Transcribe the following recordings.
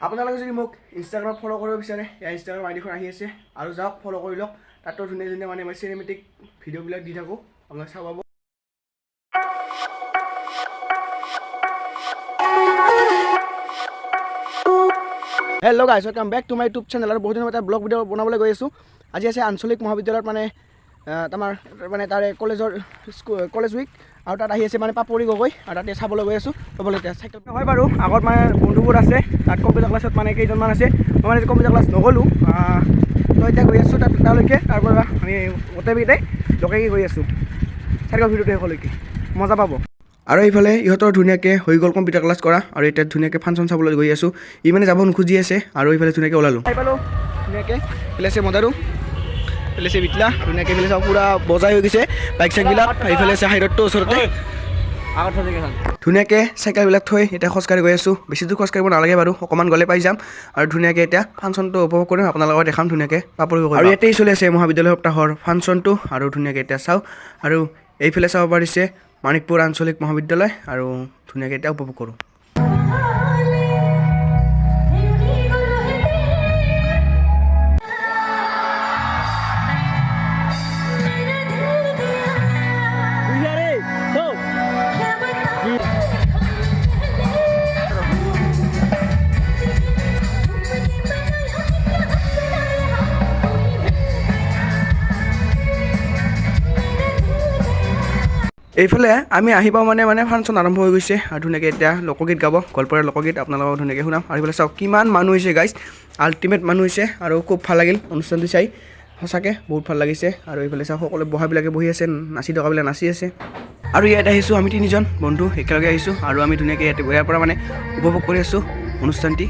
আপোনালোকে যদি মোক ইনষ্টাগ্ৰামত ফ'ল' কৰিব বিচাৰে ইয়াৰ ইনষ্টাগ্ৰাম আইডিখন আহি আছে আৰু যাওক ফ'ল' কৰি লওক তাতো ধুনীয়া ধুনীয়া মানে মই চিনেমেটিক ভিডিঅ'বিলাক দি থাকোঁ আপোনালোকে চাব পাব hello' guys welcome back to my YouTube channel আৰু বহুত দিনৰ এটা ব্লগ ভিডিঅ' বনাবলৈ গৈ আছোঁ আজি আছে আঞ্চলিক মহাবিদ্যালয়ত মানে আমাৰ মানে তাৰে কলেজ উইক আৰু তাত আহি আছে মানে পাপৰি গগৈ আৰু তাতে চাবলৈ গৈ আছোঁ ল'বলৈ এতিয়া চাইকেল নহয় বাৰু আগত মানে বন্ধুবোৰ আছে তাত কম্পিউটাৰ ক্লাছত মানে কেইজনমান আছে মই মানে কম্পিউটাৰ ক্লাছ নগ'লোঁ তো এতিয়া গৈ আছোঁ তালৈকে তাৰপৰা আমি গোটেইকেইটাই লগে গৈ আছোঁ চাইকেল ভিডিঅ'টো শেষলৈকে মজা পাব আৰু এইফালে ইহঁতৰ ধুনীয়াকৈ হৈ গ'ল কম্পিউটাৰ ক্লাছ কৰা আৰু এতিয়া ধুনীয়াকৈ ফাংচন চাবলৈ গৈ আছোঁ ই মানে যাব নোখোজি আছে আৰু এইফালে ধুনীয়াকৈ ওলালোঁ চাই পালোঁ ধুনীয়াকৈ পেলাইছে মদাৰো পেলাইছে বিটলা ধুনীয়াকৈ পেলাই চাওঁ পূৰা বজাই হৈ গৈছে বাইক চাইকবিলাক এইফালে আছে হাইৰডটো ওচৰতে ধুনীয়াকৈ চাইকেলবিলাক থৈ এতিয়া খোজকাঢ়ি গৈ আছোঁ বেছি দূৰ খোজকাঢ়িব নালাগে বাৰু অকণমান গ'লে পাই যাম আৰু ধুনীয়াকৈ এতিয়া ফাংচনটো উপভোগ কৰিম আপোনালোকক দেখাম ধুনীয়াকৈ পাপৰি গগৈ আৰু ইয়াতেই চলি আছে মহাবিদ্যালয় সপ্তাহৰ ফাংচনটো আৰু ধুনীয়াকৈ এতিয়া চাওঁ আৰু এইফালে চাব পাৰিছে মানিকপুৰ আঞ্চলিক মহাবিদ্যালয় আৰু ধুনীয়াকৈ এতিয়া উপভোগ কৰোঁ এইফালে আমি আহি পাওঁ মানে ফাংচন আৰম্ভ হৈ গৈছে আৰু ধুনীয়াকৈ এতিয়া লোকগীত গাব গোৱালপাৰাৰ লোকগীত আপোনালোকক ধুনীয়াকৈ শুনাম আৰু এইফালে চাওক কিমান মানুহ হৈছে গাইজ আল্টিমেট মানুহ হৈছে আৰু খুব ভাল লাগিল অনুষ্ঠানটো চাই সঁচাকৈ বহুত ভাল লাগিছে আৰু এইফালে চাওক সকলো বহাবিলাকে বহি আছে নাচি টকাবিলাক নাচি আছে আৰু ইয়াত আহিছোঁ আমি তিনিজন বন্ধু একেলগে আহিছোঁ আৰু আমি ধুনীয়াকৈ ইয়াৰ পৰা মানে উপভোগ কৰি আছোঁ অনুষ্ঠানটি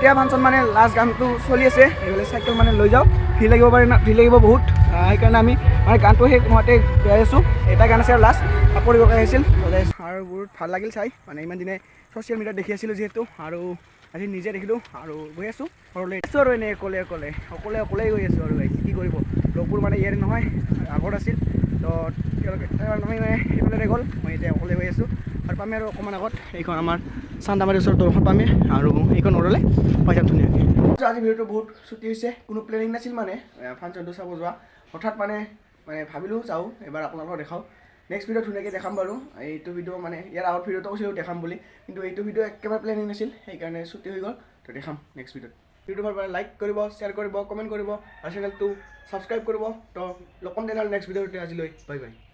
এতিয়া ফাংচন মানে লাষ্ট গানটো চলি আছে এইফালে চাইকেল মানে লৈ যাওঁ ভিৰ লাগিব পাৰে না ভিৰ লাগিব বহুত সেইকাৰণে আমি মানে গানটো সেই সময়তে গাই আছোঁ এটা গান আছে আৰু লাষ্ট পাপৰি গগৈ আহিছিল আৰু বহুত ভাল লাগিল চাই মানে ইমান দিনে ছ'চিয়েল মিডিয়াত দেখি আছিলোঁ যিহেতু আৰু আজি নিজে দেখিলোঁ আৰু গৈ আছোঁ ঘৰলৈ আছোঁ আৰু এনেই অকলেই গৈ আছোঁ আৰু কি কৰিব লগবোৰ মানে ইয়াৰে নহয় আগত আছিল তো তেওঁলোকে আমি মানে সেইফালে গ'ল মই এতিয়া অকলে গৈ আছোঁ আৰু পামে আৰু অকণমান আগত এইখন আমাৰ চান্দামাৰীৰ ওচৰত দৰ্শন পামে আৰু এইখন ওলালে পাই যাম ধুনীয়াকৈ আজি ভিডিঅ'টো বহুত ছুটি হৈছে কোনো প্লেনিং নাছিল মানে ফাংচনটো চাব যোৱা হঠাৎ মানে ভাবিলোঁ যাওঁ এবাৰ আপোনালোকক দেখাওঁ নেক্সট ভিডিঅ' ধুনীয়াকৈ দেখাম বাৰু এইটো ভিডিঅ' মানে ইয়াৰ আগত ভিডিঅ'টো কৈছিলোঁ দেখাম বুলি কিন্তু এইটো ভিডিঅ' একেবাৰে প্লেনিং নাছিল সেইকাৰণে ছুটি হৈ গ'ল তো দেখাম নেক্সট ভিডিঅ'ত ভাল পালে লাইক কৰিব শ্বেয়াৰ কৰিব কমেণ্ট কৰিব আৰু চেনেলটো ছাবস্ক্ৰাইব কৰিব তো লগ পাম তেনেহ'লে নেক্সট ভিডিঅ'তে আজিলৈ বাই বাই